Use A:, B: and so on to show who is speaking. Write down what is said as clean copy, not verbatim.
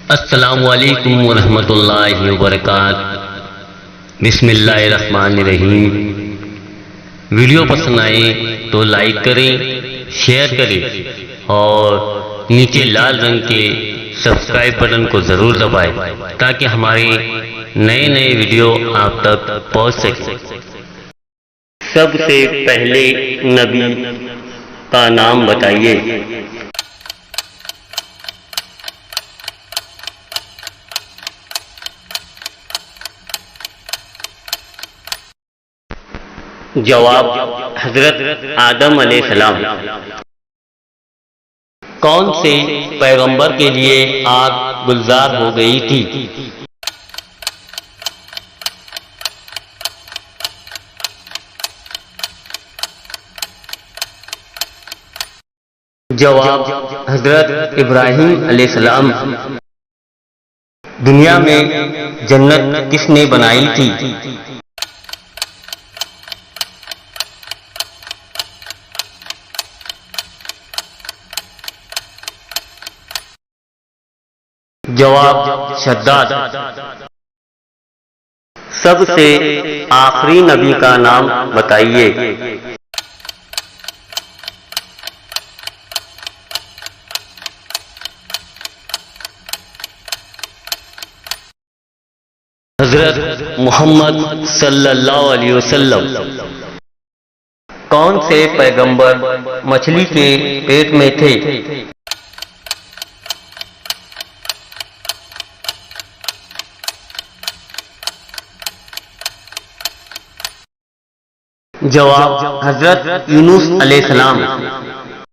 A: अस्सलामु अलैकुम वरहमतुल्लाहि वबरकातुहू। बिस्मिल्लाहिर्रहमानिर्रहीम। वीडियो पसंद आए तो लाइक करें, शेयर करें और नीचे लाल रंग के सब्सक्राइब बटन को ज़रूर दबाएं ताकि हमारे नए नए वीडियो आप तक पहुंच सके। सबसे पहले नबी का नाम बताइए। जवाब, हजरत आदम अलैहिस्सलाम। कौन से पैगंबर के लिए आग गुलजार हो गई थी? जवाब, हजरत इब्राहिम अलैहिस्सलाम। दुनिया में जन्नत किसने बनाई थी? जवाब, शद्दाद। सबसे आखिरी नबी का नाम बताइए। हजरत मोहम्मद सल्लल्लाहु अलैहि वसल्लम। कौन से पैगंबर मछली के पेट में थे? जवाब, हजरत यूनुस अलैहिस्सलाम।